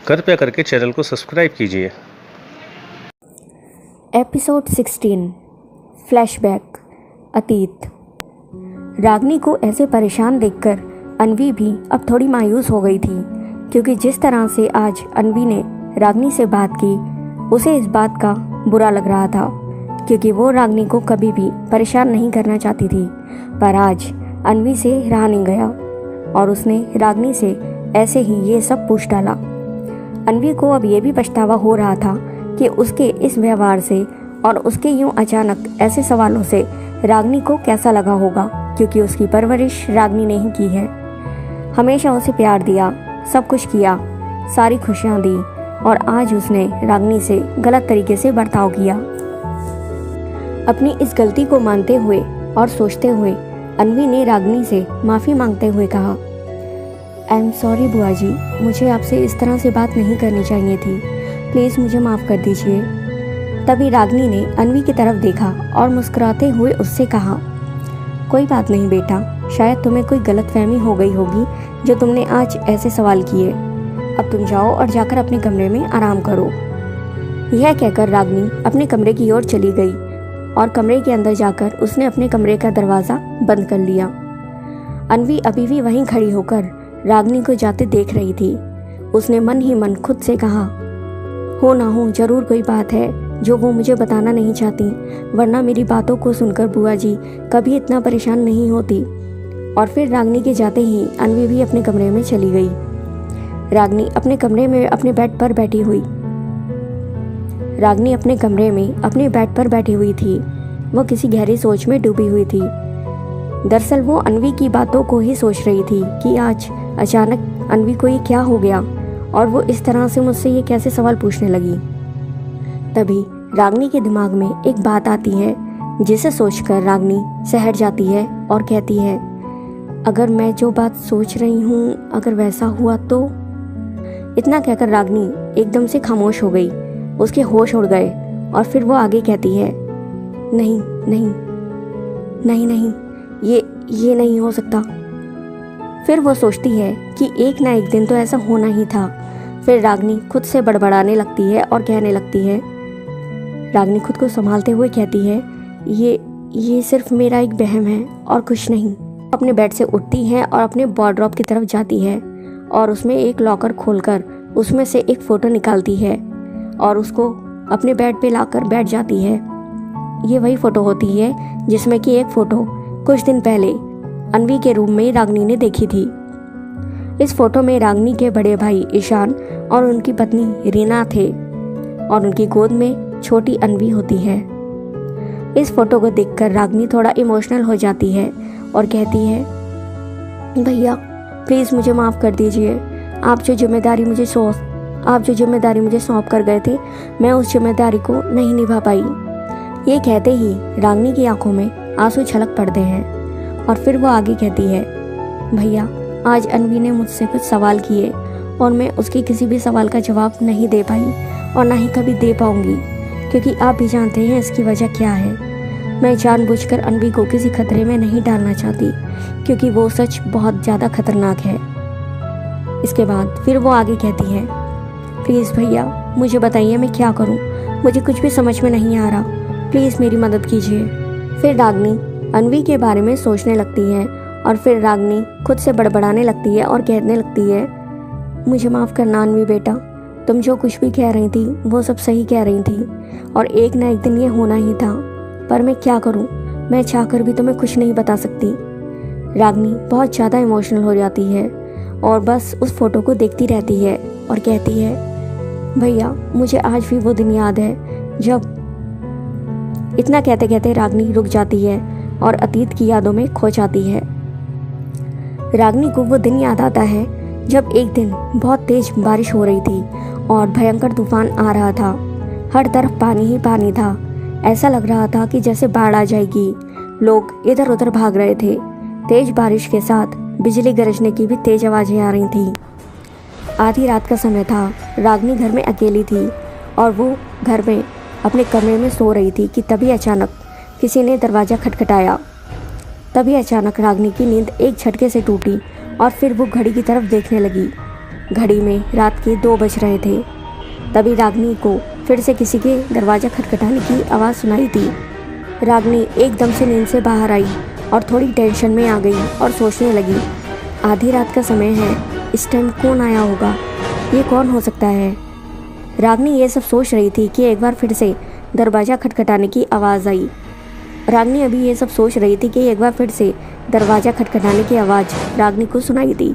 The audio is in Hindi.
कृपया करके चैनल को सब्सक्राइब कीजिए। एपिसोड 16 फ्लैशबैक अतीत। रागनी को ऐसे परेशान देखकर अनवी भी अब थोड़ी मायूस हो गई थी, क्योंकि जिस तरह से आज अनवी ने रागनी से बात की उसे इस बात का बुरा लग रहा था, क्योंकि वो रागनी को कभी भी परेशान नहीं करना चाहती थी। पर आज अनवी से रहा नहीं गया और उसने रागनी से ऐसे ही ये सब पूछ डाला। अनवी को अब ये भी पछतावा हो रहा था कि उसके इस व्यवहार से और उसके यूं अचानक ऐसे सवालों से रागनी को कैसा लगा होगा, क्योंकि उसकी परवरिश रागनी ने ही की है। हमेशा उसे प्यार दिया, सब कुछ किया, सारी खुशियां दी, और आज उसने रागनी से गलत तरीके से बर्ताव किया। अपनी इस गलती को मानते हुए और सोचते हुए अनवी ने रागनी से माफ़ी मांगते हुए कहा, आई एम सॉरी बुआ जी, मुझे आपसे इस तरह से बात नहीं करनी चाहिए थी, प्लीज़ मुझे माफ़ कर दीजिए। तभी रागनी ने अनवी की तरफ देखा और मुस्कुराते हुए उससे कहा, कोई बात नहीं बेटा, शायद तुम्हें कोई गलतफहमी हो गई होगी जो तुमने आज ऐसे सवाल किए। अब तुम जाओ और जाकर अपने कमरे में आराम करो। यह कहकर रागनी अपने कमरे की ओर चली गई और कमरे के अंदर जाकर उसने अपने कमरे का दरवाज़ा बंद कर लिया। अनवी अभी भी वहीं खड़ी होकर रागनी को जाते देख रही थी। उसने मन ही मन खुद से कहा, हो ना हो जरूर कोई बात है जो वो मुझे बताना नहीं चाहती, वरना मेरी बातों को सुनकर बुआ जी कभी इतना परेशान नहीं होती। और फिर रागनी के जाते ही अनवी भी अपने कमरे में चली गई। रागनी अपने कमरे में अपने बेड पर बैठी हुई थी। वो किसी गहरी सोच में डूबी हुई थी। दरअसल वो अनवी की बातों को ही सोच रही थी कि आज अचानक अनवी को ये क्या हो गया और वो इस तरह से मुझसे ये कैसे सवाल पूछने लगी। तभी रागनी के दिमाग में एक बात आती है, जिसे सोचकर रागनी सहर जाती है और कहती है, अगर मैं जो बात सोच रही हूँ अगर वैसा हुआ तो। इतना कहकर रागनी एकदम से खामोश हो गई, उसके होश उड़ गए और फिर वो आगे कहती है, नहीं नहीं नहीं नहीं, ये नहीं हो सकता। फिर वो सोचती है कि एक ना एक दिन तो ऐसा होना ही था। फिर रागनी खुद से बड़बड़ाने लगती है और कहने लगती है, रागनी खुद को संभालते हुए कहती है, ये सिर्फ मेरा एक वहम है और कुछ नहीं। अपने बेड से उठती है और अपने वार्डरोब की तरफ जाती है और उसमें एक लॉकर खोलकर उसमें से एक फ़ोटो निकालती है और उसको अपने बेड पे लाकर बैठ जाती है। ये वही फ़ोटो होती है जिसमें कि एक फ़ोटो कुछ दिन पहले अनवी के रूम में रागनी ने देखी थी। इस फोटो में रागनी के बड़े भाई ईशान और उनकी पत्नी रीना थे और उनकी गोद में छोटी अनवी होती है। इस फोटो को देखकर रागनी थोड़ा इमोशनल हो जाती है और कहती है, भैया प्लीज़ मुझे माफ़ कर दीजिए। आप जो जिम्मेदारी मुझे सौंप कर गए थे, मैं उस जिम्मेदारी को नहीं निभा पाई। ये कहते ही रागनी की आंखों में आंसू छलक पड़ते हैं और फिर वो आगे कहती है, भैया आज अनवी ने मुझसे कुछ सवाल किए और मैं उसके किसी भी सवाल का जवाब नहीं दे पाई और ना ही कभी दे पाऊंगी, क्योंकि आप भी जानते हैं इसकी वजह क्या है। मैं जानबूझकर अनवी को किसी खतरे में नहीं डालना चाहती, क्योंकि वो सच बहुत ज़्यादा खतरनाक है। इसके बाद फिर वो आगे कहती है, प्लीज़ भैया मुझे बताइए मैं क्या करूं, मुझे कुछ भी समझ में नहीं आ रहा, प्लीज़ मेरी मदद कीजिए। फिर रागनी अनवी के बारे में सोचने लगती है और फिर रागनी खुद से बड़बड़ाने लगती है और कहने लगती है, मुझे माफ़ करना अनवी बेटा, तुम जो कुछ भी कह रही थी वो सब सही कह रही थी और एक ना एक दिन ये होना ही था, पर मैं क्या करूं, मैं चाहकर भी तुम्हें कुछ नहीं बता सकती। रागनी बहुत ज़्यादा इमोशनल हो जाती है और बस उस फोटो को देखती रहती है और कहती है, भैया मुझे आज भी वो दिन याद है जब। इतना कहते कहते रागनी रुक जाती है और अतीत की यादों में खो जाती है। रागनी को वो दिन याद आता है जब एक दिन बहुत तेज बारिश हो रही थी और भयंकर तूफान आ रहा था। हर तरफ पानी ही पानी था। ऐसा लग रहा था कि जैसे बाढ़ आ जाएगी। लोग इधर उधर भाग रहे थे। तेज बारिश के साथ बिजली गरजने की भी तेज आवाज़ें आ रही थी। आधी रात का समय था। रागनी घर में अकेली थी और वो घर में अपने कमरे में सो रही थी कि तभी अचानक किसी ने दरवाज़ा खटखटाया। तभी अचानक रागनी की नींद एक झटके से टूटी और फिर वो घड़ी की तरफ देखने लगी। घड़ी में रात के 2 बज रहे थे। तभी रागिनी को फिर से किसी के दरवाज़ा खटखटाने की आवाज़ सुनाई दी। रागिनी एकदम से नींद से बाहर आई और थोड़ी टेंशन में आ गई और सोचने लगी, आधी रात का समय है, इस टाइम कौन आया होगा, ये कौन हो सकता है। रागिनी ये सब सोच रही थी कि एक बार फिर से दरवाज़ा खटखटाने की आवाज़ आई। रागिनी अभी ये सब सोच रही थी कि एक बार फिर से दरवाज़ा खटखटाने की आवाज़ रागिनी को सुनाई दी।